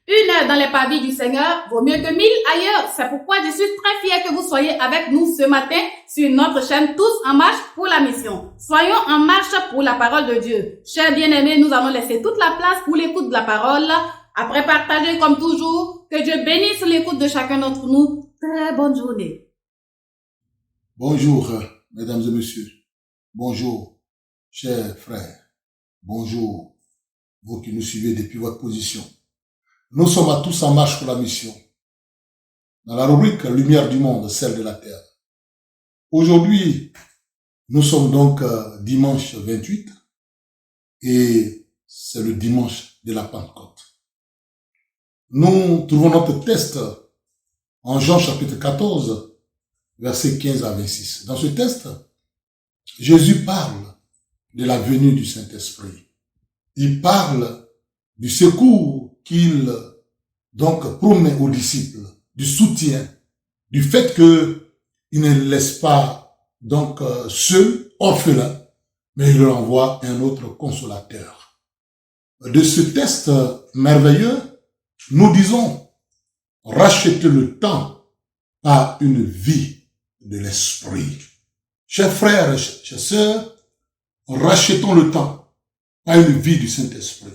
Une heure dans les pavis du Seigneur vaut mieux que 1000 ailleurs. C'est pourquoi je suis très fier que vous soyez avec nous ce matin sur notre chaîne Tous en marche pour la mission. Soyons en marche pour la parole de Dieu. Chers bien-aimés, nous allons laisser toute la place pour l'écoute de la parole. Après partager comme toujours, que Dieu bénisse l'écoute de chacun d'entre nous. Très bonne journée. Bonjour, mesdames et messieurs. Bonjour, chers frères. Bonjour, vous qui nous suivez depuis votre position. Nous sommes à Tous en marche pour la mission. Dans la rubrique Lumière du monde, celle de la terre. Aujourd'hui, nous sommes donc dimanche 28 et c'est le dimanche de la Pentecôte. Nous trouvons notre texte en Jean chapitre 14, versets 15 à 26. Dans ce texte, Jésus parle de la venue du Saint-Esprit. Il parle du secours qu'il donc promet aux disciples, du soutien, du fait que il ne laisse pas donc seuls, orphelins, mais il leur envoie un autre consolateur. De ce texte merveilleux, nous disons racheter le temps par une vie de l'esprit. Chers frères, chers sœurs, rachetons le temps par une vie du Saint-Esprit.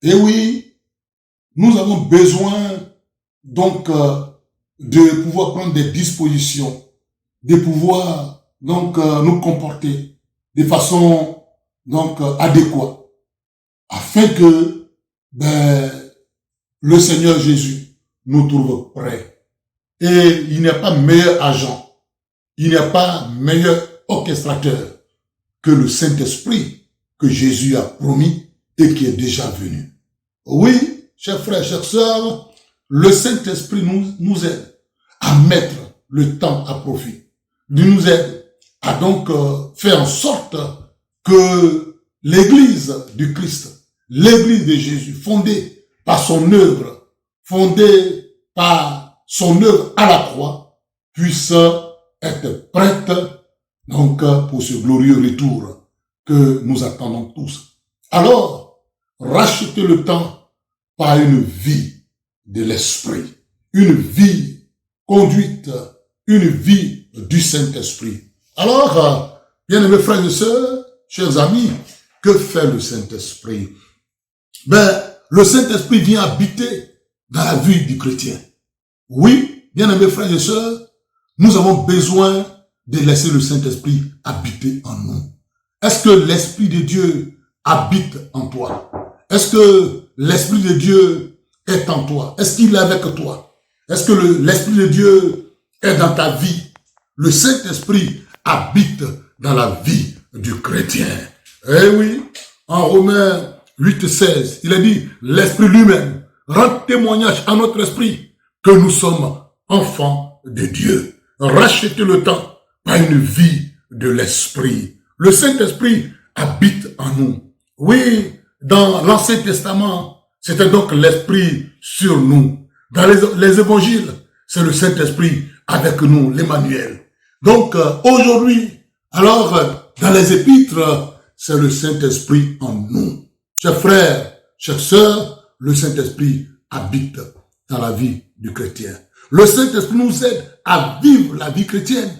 Et oui, nous avons besoin donc de pouvoir prendre des dispositions, de pouvoir donc nous comporter de façon donc adéquate, afin que le Seigneur Jésus nous trouve prêts. Et il n'y a pas meilleur agent, il n'y a pas meilleur orchestrateur que le Saint-Esprit que Jésus a promis et qui est déjà venu. Oui, chers frères, chères sœurs, le Saint-Esprit nous aide à mettre le temps à profit. Il nous aide à donc faire en sorte que l'Église du Christ, l'Église de Jésus, fondée par son œuvre, à la croix, puisse être prête donc pour ce glorieux retour que nous attendons tous. Alors, rachetez le temps par une vie de l'esprit, une vie conduite, une vie du Saint-Esprit. Alors, bien-aimés frères et sœurs, chers amis, que fait le Saint-Esprit? Le Saint-Esprit vient habiter dans la vie du chrétien. Oui, bien-aimés frères et sœurs, nous avons besoin de laisser le Saint-Esprit habiter en nous. Est-ce que l'Esprit de Dieu habite en toi? Est-ce que l'Esprit de Dieu est en toi? Est-ce qu'il est avec toi? Est-ce que l'Esprit de Dieu est dans ta vie? Le Saint-Esprit habite dans la vie du chrétien. Eh oui, en Romains 8:16, il a dit, l'Esprit lui-même rend témoignage à notre esprit que nous sommes enfants de Dieu. Rachetez le temps par une vie de l'Esprit. Le Saint-Esprit habite en nous. Oui, dans l'Ancien Testament, c'était donc l'Esprit sur nous. Dans les évangiles, c'est le Saint-Esprit avec nous, l'Emmanuel. Donc, aujourd'hui, alors, dans les épîtres, c'est le Saint-Esprit en nous. Chers frères, chers sœurs, le Saint-Esprit habite dans la vie du chrétien. Le Saint-Esprit nous aide à vivre la vie chrétienne.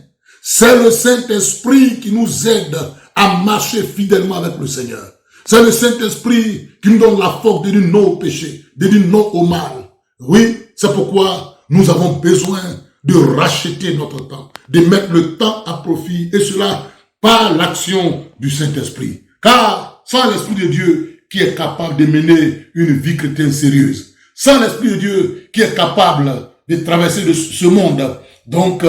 C'est le Saint-Esprit qui nous aide à marcher fidèlement avec le Seigneur. C'est le Saint-Esprit qui nous donne la force de dire non au péché, de dire non au mal. Oui, c'est pourquoi nous avons besoin de racheter notre temps, de mettre le temps à profit, et cela par l'action du Saint-Esprit. Car sans l'Esprit de Dieu qui est capable de mener une vie chrétienne sérieuse, sans l'Esprit de Dieu qui est capable de traverser ce monde, donc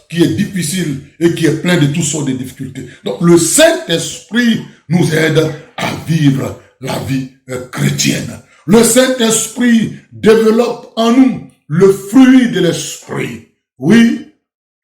qui est difficile et qui est plein de toutes sortes de difficultés. Donc le Saint-Esprit nous aide à vivre la vie chrétienne. Le Saint-Esprit développe en nous le fruit de l'Esprit. Oui,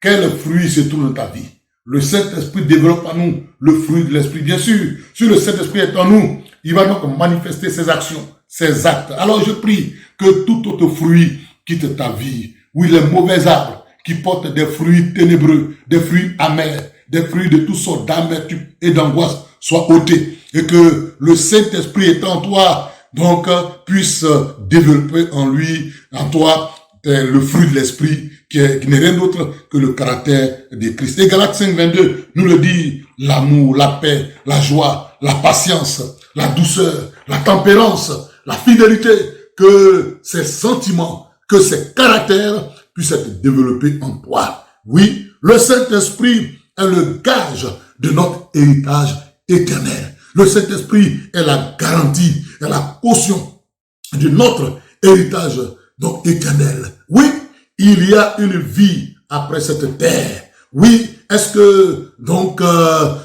quel fruit se trouve dans ta vie? Le Saint-Esprit développe en nous le fruit de l'Esprit. Bien sûr, si le Saint-Esprit est en nous, il va donc manifester ses actions, ses actes. Alors je prie que tout autre fruit quitte ta vie. Oui, les mauvais arbres qui portent des fruits ténébreux, des fruits amers, des fruits de toutes sortes d'amertume et d'angoisse soient ôtés. Et que le Saint-Esprit est en toi, donc puisse développer en lui, en toi, le fruit de l'esprit qui n'est rien d'autre que le caractère de Christ. Et Galates 5:22 nous le dit, l'amour, la paix, la joie, la patience, la douceur, la tempérance, la fidélité, que ces sentiments, que ces caractères puissent être développés en toi. Oui, le Saint-Esprit est le gage de notre héritage éternel. Le Saint-Esprit est la garantie, est la caution de notre héritage donc éternel. Oui, il y a une vie après cette terre. Oui, est-ce que donc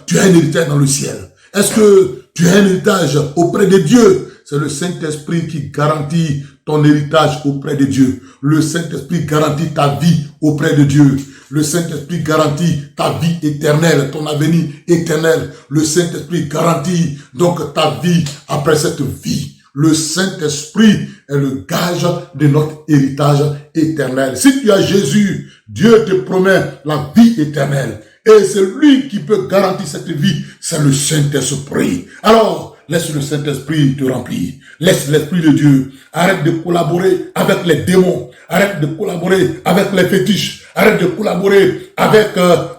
tu as un héritage dans le ciel? Est-ce que tu as un héritage auprès de Dieu? C'est le Saint-Esprit qui garantit ton héritage auprès de Dieu. Le Saint-Esprit garantit ta vie auprès de Dieu. Le Saint-Esprit garantit ta vie éternelle, ton avenir éternel. Le Saint-Esprit garantit donc ta vie après cette vie. Le Saint-Esprit est le gage de notre héritage éternel. Si tu as Jésus, Dieu te promet la vie éternelle. Et c'est lui qui peut garantir cette vie, c'est le Saint-Esprit. Alors, laisse le Saint-Esprit te remplir. Laisse l'Esprit de Dieu. Arrête de collaborer avec les démons. Arrête de collaborer avec les fétiches. Arrête de collaborer avec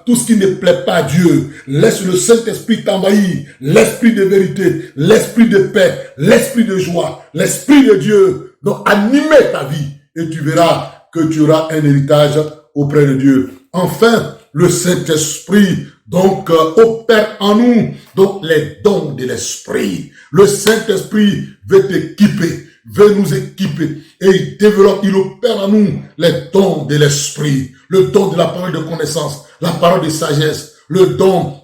tout ce qui ne plaît pas à Dieu. Laisse le Saint-Esprit t'envahir. L'Esprit de vérité, l'Esprit de paix, l'Esprit de joie, l'Esprit de Dieu. Donc, animer ta vie. Et tu verras que tu auras un héritage auprès de Dieu. Enfin, le Saint-Esprit donc opère en nous donc les dons de l'Esprit. Le Saint-Esprit veut t'équiper, veut nous équiper et il développe, il opère en nous les dons de l'Esprit. Le don de la parole de connaissance, la parole de sagesse, le don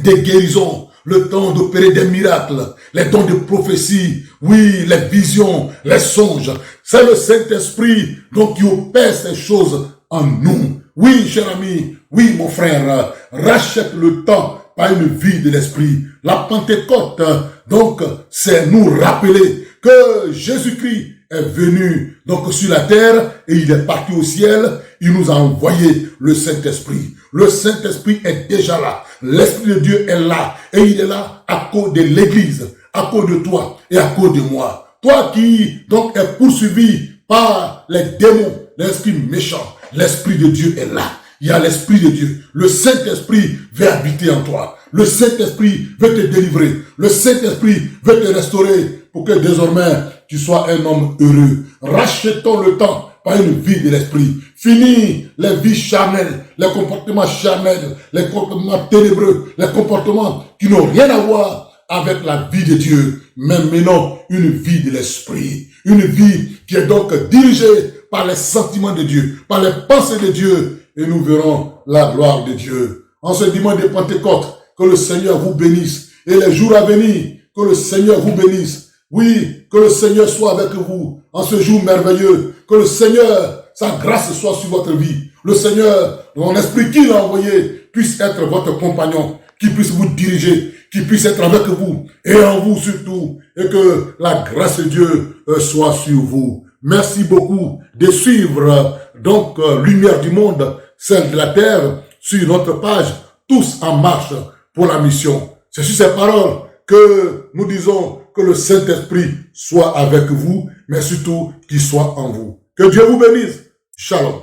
des guérisons, le don d'opérer des miracles, les dons de prophétie, oui, les visions, les songes. C'est le Saint-Esprit donc qui opère ces choses en nous. Oui, cher ami, oui, mon frère, rachète le temps par une vie de l'esprit. La Pentecôte, donc, c'est nous rappeler que Jésus-Christ est venu donc sur la terre et il est parti au ciel. Il nous a envoyé le Saint-Esprit. Le Saint-Esprit est déjà là. L'Esprit de Dieu est là et il est là à cause de l'Église, à cause de toi et à cause de moi. Toi qui donc es poursuivi par les démons, l'esprit méchant. L'Esprit de Dieu est là. Il y a l'Esprit de Dieu. Le Saint-Esprit veut habiter en toi. Le Saint-Esprit veut te délivrer. Le Saint-Esprit veut te restaurer pour que désormais tu sois un homme heureux. Rachetons le temps par une vie de l'Esprit. Finis les vies charnelles, les comportements charnels, les comportements ténébreux, les comportements qui n'ont rien à voir avec la vie de Dieu. Mais menons une vie de l'Esprit. Une vie qui est donc dirigée par les sentiments de Dieu, par les pensées de Dieu, et nous verrons la gloire de Dieu. En ce dimanche de Pentecôte, que le Seigneur vous bénisse, et les jours à venir, que le Seigneur vous bénisse. Oui, que le Seigneur soit avec vous en ce jour merveilleux, que le Seigneur, sa grâce soit sur votre vie. Le Seigneur, mon esprit qu'il a envoyé, puisse être votre compagnon, qui puisse vous diriger, qui puisse être avec vous, et en vous surtout, et que la grâce de Dieu soit sur vous. Merci beaucoup de suivre donc Lumière du Monde, celle de la terre, sur notre page Tous en marche pour la mission. C'est sur ces paroles que nous disons que le Saint-Esprit soit avec vous, mais surtout qu'il soit en vous. Que Dieu vous bénisse. Shalom.